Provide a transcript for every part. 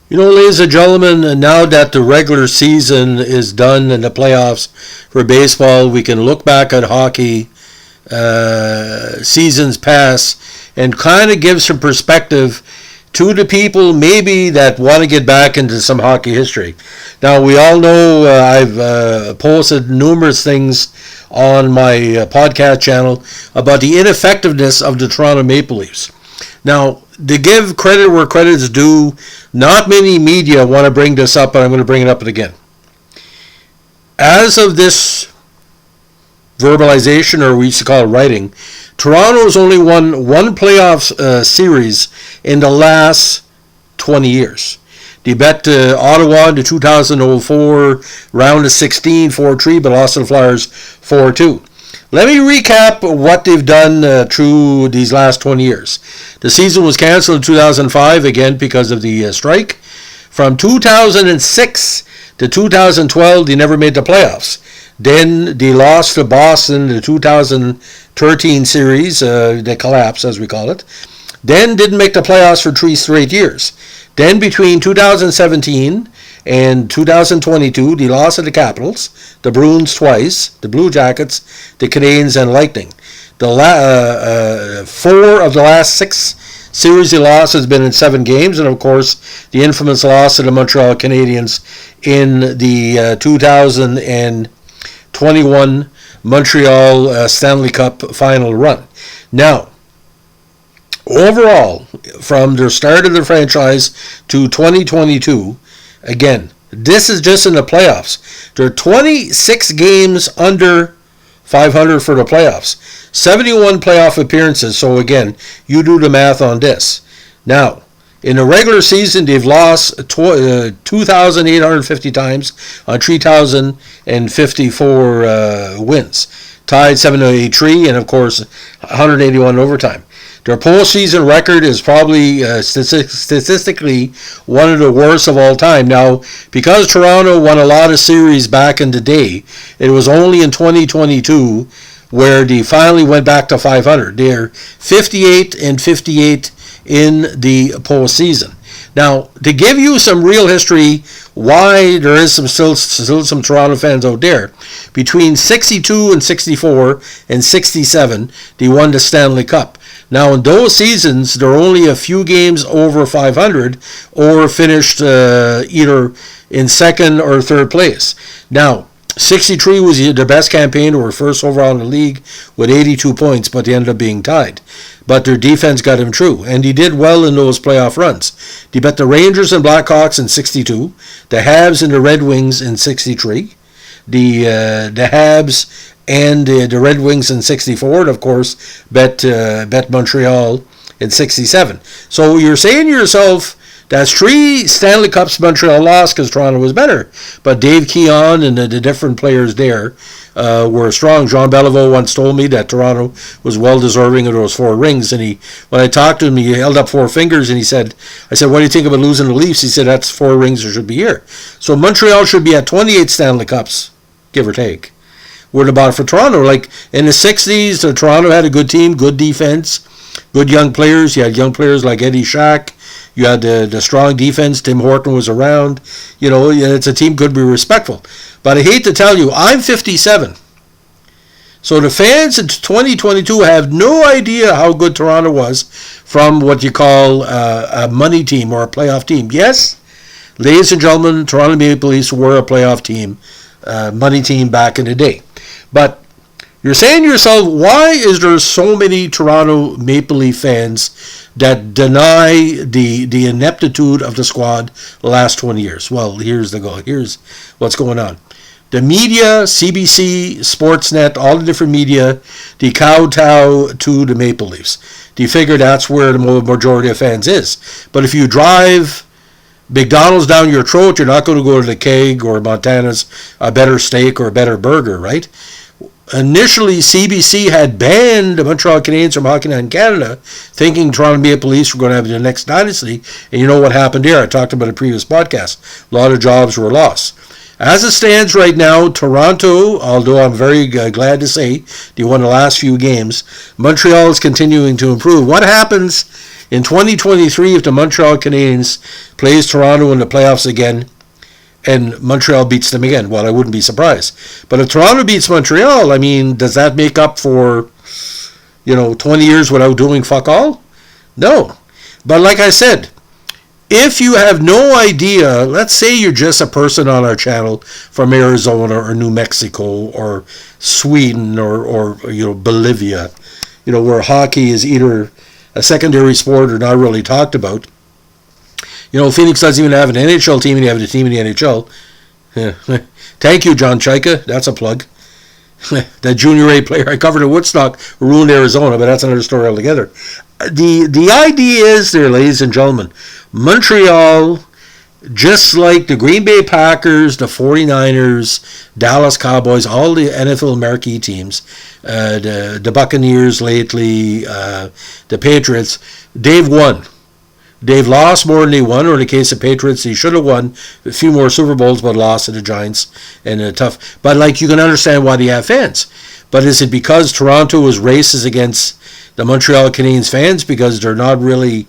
Ladies and gentlemen, now that the regular season is done and the playoffs for baseball, we can look back at hockey seasons past and kind of give some perspective to the people maybe that want to get back into some hockey history. Now, we all know I've posted numerous things on my podcast channel about the ineffectiveness of the Toronto Maple Leafs. Now, to give credit where credit is due, not many media want to bring this up, but I'm going to bring it up again. As of this verbalization, or we used to call it writing, Toronto has only won one playoff series in the last 20 years. They bet Ottawa in the 2004 round of 16, 4-3, but lost to the Flyers 4-2. Let me recap what they've done through these last 20 years. The season was canceled in 2005, again because of the strike. From 2006 to 2012, they never made the playoffs. Then they lost to Boston in the 2013 series, the collapse as we call it. Then didn't make the playoffs for 3 straight years. Then between 2017 and 2022, they lost to the Capitals, the Bruins twice, the Blue Jackets, the Canadiens, and Lightning. The 4 of the last 6 series they lost has been in 7 games, and of course the infamous loss to the Montreal Canadiens in the 2021 Montreal Stanley Cup final run. Now, overall, from the start of the franchise to 2022, again, this is just in the playoffs. There are 26 games under 500 for the playoffs. 71 playoff appearances. So again, you do the math on this. Now, in the regular season, they've lost 2,850 times on 3,054 wins. Tied 783, and of course, 181 overtime. Their postseason record is probably statistically one of the worst of all time. Now, because Toronto won a lot of series back in the day, it was only in 2022 where they finally went back to 500. They're 58-58 in the postseason. Now, to give you some real history, why there is still some Toronto fans out there, between 62 and 64 and 67, they won the Stanley Cup. Now, in those seasons, there were only a few games over 500 or finished either in second or third place. Now, 63 was their best campaign, or first overall in the league with 82 points, but they ended up being tied. But their defense got them through, and they did well in those playoff runs. They bet the Rangers and Blackhawks in 62, the Habs and the Red Wings in 63, the Habs and the Red Wings in 64, and of course bet Montreal in 67. So you're saying to yourself, that's 3 Stanley Cups Montreal lost because Toronto was better. But Dave Keon and the different players there were strong. Jean Beliveau once told me that Toronto was well deserving of those 4 rings. And when I talked to him, he held up 4 fingers and I said, what do you think about losing the Leafs? He said, that's 4 rings that should be here. So Montreal should be at 28 Stanley Cups, give or take. What about for Toronto? Like in the 60s, Toronto had a good team, good defense, good young players. You had young players like Eddie Shack. You had the strong defense. Tim Horton was around. It's a team could be respectful. But I hate to tell you, I'm 57. So the fans in 2022 have no idea how good Toronto was from what you call a money team or a playoff team. Yes, ladies and gentlemen, Toronto Maple Leafs were a playoff team, money team back in the day. But you're saying to yourself, why is there so many Toronto Maple Leaf fans that deny the ineptitude of the squad the last 20 years? Well, here's what's going on. The media, CBC, Sportsnet, all the different media, they kowtow to the Maple Leafs. They figure that's where the majority of fans is. But if you drive McDonald's down your throat, you're not going to go to the Keg or Montana's a better steak or a better burger, right? Initially, CBC had banned the Montreal Canadiens from Hockey Night in Canada, thinking Toronto Maple Leafs were going to have the next dynasty. And you know what happened there? I talked about it in a previous podcast. A lot of jobs were lost. As it stands right now, Toronto, although I'm very glad to say they won the last few games, Montreal is continuing to improve. What happens In 2023, if the Montreal Canadiens plays Toronto in the playoffs again, and Montreal beats them again, well, I wouldn't be surprised. But if Toronto beats Montreal, I mean, does that make up for, 20 years without doing fuck all? No. But like I said, if you have no idea, let's say you're just a person on our channel from Arizona or New Mexico or Sweden or Bolivia, where hockey is either a secondary sport or not really talked about. Phoenix doesn't even have an NHL team, and you have a team in the NHL. Yeah. Thank you, John Chaika. That's a plug. That junior A player I covered at Woodstock ruined Arizona, but that's another story altogether. The idea is there, ladies and gentlemen, Montreal, just like the Green Bay Packers, the 49ers, Dallas Cowboys, all the NFL marquee teams, the Buccaneers lately, the Patriots, they've won. They've lost more than they won, or in the case of Patriots, they should have won a few more Super Bowls, but lost to the Giants and tough. But you can understand why they have fans. But is it because Toronto is racist against the Montreal Canadiens fans because they're not really,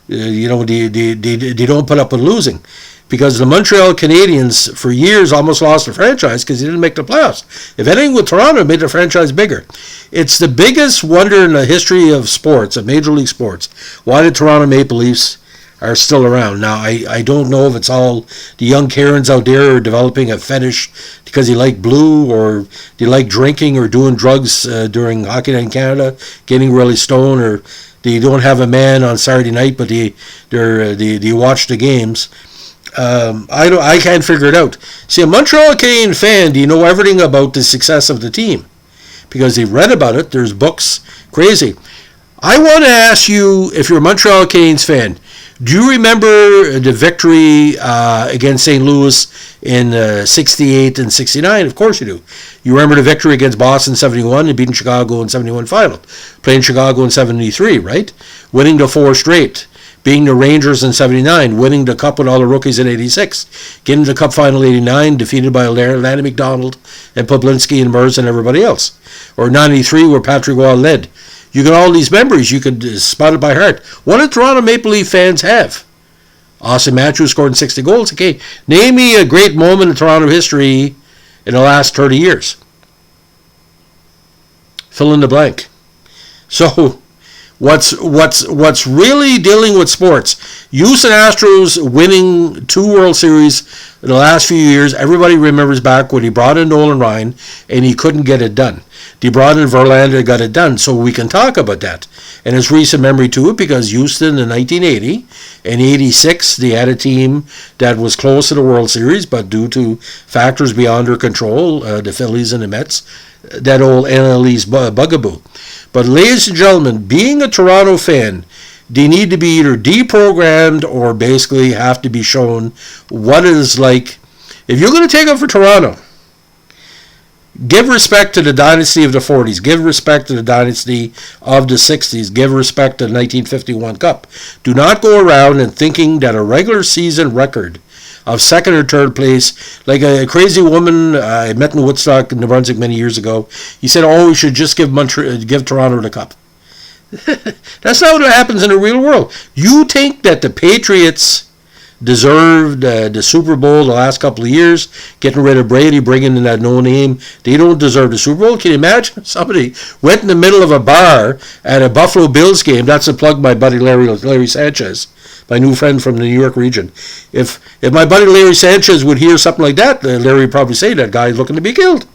they don't put up with losing? Because the Montreal Canadiens, for years, almost lost the franchise because they didn't make the playoffs. If anything with Toronto, it made the franchise bigger. It's the biggest wonder in the history of sports, of Major League Sports, why the Toronto Maple Leafs are still around. Now, I don't know if it's all the young Karens out there are developing a fetish because they like blue or they like drinking or doing drugs during Hockey Night in Canada, getting really stoned, or they don't have a man on Saturday night, but they watch the games. I can't figure it out. See, a Montreal Canadiens fan, do you know everything about the success of the team? Because they've read about it. There's books. Crazy. I want to ask you, if you're a Montreal Canadiens fan, do you remember the victory against St. Louis in 68 and 69? Of course you do. You remember the victory against Boston in 71 and beating Chicago in 71 final. Playing Chicago in 73, right? Winning the 4 straight. Being the Rangers in 79, winning the Cup with all the rookies in 86, getting the Cup final 89, defeated by Lanny McDonald and Poblinski and Mers and everybody else. Or 93, where Patrick Roy led. You got all these memories. You could spot it by heart. What do Toronto Maple Leaf fans have? Austin Matthews scored 60 goals. Okay, name me a great moment in Toronto history in the last 30 years. Fill in the blank. So, what's really dealing with sports? Houston Astros winning 2 World Series in the last few years. Everybody remembers back when he brought in Nolan Ryan and he couldn't get it done. He brought in Verlander, got it done. So we can talk about that. And it's recent memory to it because Houston in 1980 and 86, they had a team that was close to the World Series, but due to factors beyond their control, the Phillies and the Mets, that old NL East bugaboo. But ladies and gentlemen, being a Toronto fan, they need to be either deprogrammed or basically have to be shown what it is like. If you're going to take up for Toronto, give respect to the dynasty of the 40s. Give respect to the dynasty of the 60s. Give respect to the 1951 Cup. Do not go around and thinking that a regular season record of second or third place, like a crazy woman I met in Woodstock, New Brunswick many years ago. He said, "Oh, we should just give Toronto the Cup." That's not what happens in the real world. You think that the Patriots deserved the Super Bowl the last couple of years, getting rid of Brady, bringing in that no-name. They don't deserve the Super Bowl. Can you imagine? Somebody went in the middle of a bar at a Buffalo Bills game. That's a plug, my buddy Larry Sanchez, my new friend from the New York region. If my buddy Larry Sanchez would hear something like that, Larry would probably say that guy's looking to be killed.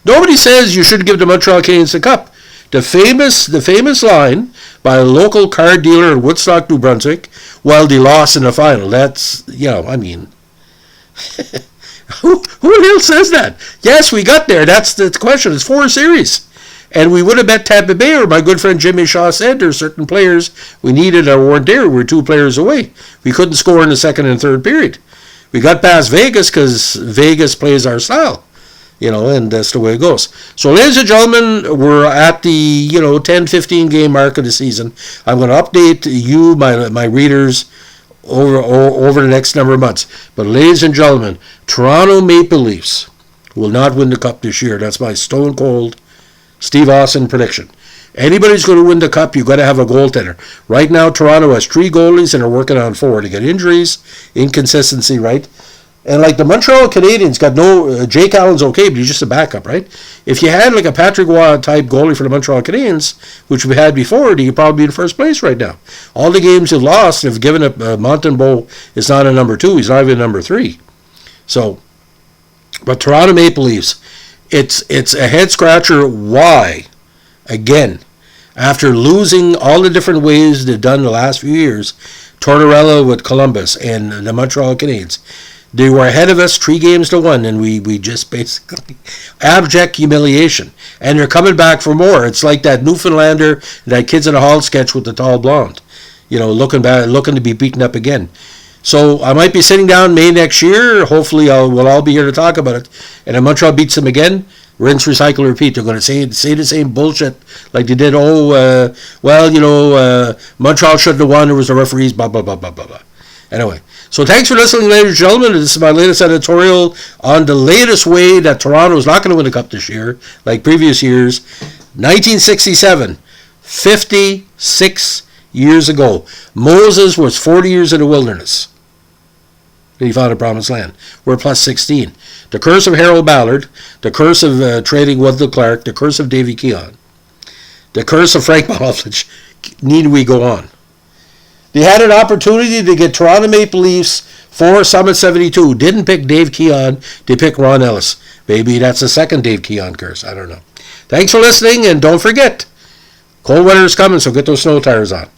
Nobody says you should give the Montreal Canadiens the Cup. The famous line by a local car dealer in Woodstock, New Brunswick, while they lost in the final. That's, I mean, who the hell says that? Yes, we got there. That's the question. It's 4 series. And we would have bet Tampa Bay, or my good friend Jimmy Shaw said there are certain players we needed that weren't there. We were 2 players away. We couldn't score in the second and third period. We got past Vegas because Vegas plays our style. And that's the way it goes. So, ladies and gentlemen, we're at the, 10-15 game mark of the season. I'm going to update you, my readers, over the next number of months. But, ladies and gentlemen, Toronto Maple Leafs will not win the Cup this year. That's my stone-cold Steve Austin prediction. anybody's going to win the cup, you've got to have a goaltender. Right now, Toronto has 3 goalies and are working on 4. They get injuries, inconsistency, right? And like the Montreal Canadiens got no, Jake Allen's okay, but he's just a backup, right? If you had like a Patrick Waugh type goalie for the Montreal Canadiens, which we had before, he'd probably be in first place right now. All the games you've lost have given up. Montembeault is not a number 2; he's not even a number 3. So, but Toronto Maple Leafs, it's a head scratcher. Why, again, after losing all the different ways they've done the last few years, Tortorella with Columbus and the Montreal Canadiens. They were ahead of us 3-1, and we just basically abject humiliation. And they're coming back for more. It's like that Newfoundlander, that Kids in the Hall sketch with the tall blonde, looking to be beaten up again. So I might be sitting down May next year. Hopefully, we'll all be here to talk about it. And if Montreal beats them again, rinse, recycle, repeat. They're going to say the same bullshit like they did. Montreal shouldn't have won. It was the referees. Blah blah blah blah blah blah. Anyway, so thanks for listening, ladies and gentlemen. This is my latest editorial on the latest way that Toronto is not going to win the cup this year, like previous years. 1967, 56 years ago, Moses was 40 years in the wilderness. He found a promised land. We're plus 16. The curse of Harold Ballard, the curse of trading Wendell Clark, the curse of Davy Keon, the curse of Frank Mahovlich. Need we go on? They had an opportunity to get Toronto Maple Leafs for Summit 72. Didn't pick Dave Keon. They picked Ron Ellis. Maybe that's the second Dave Keon curse. I don't know. Thanks for listening, and don't forget, cold weather is coming, so get those snow tires on.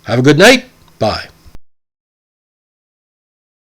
Have a good night. Bye.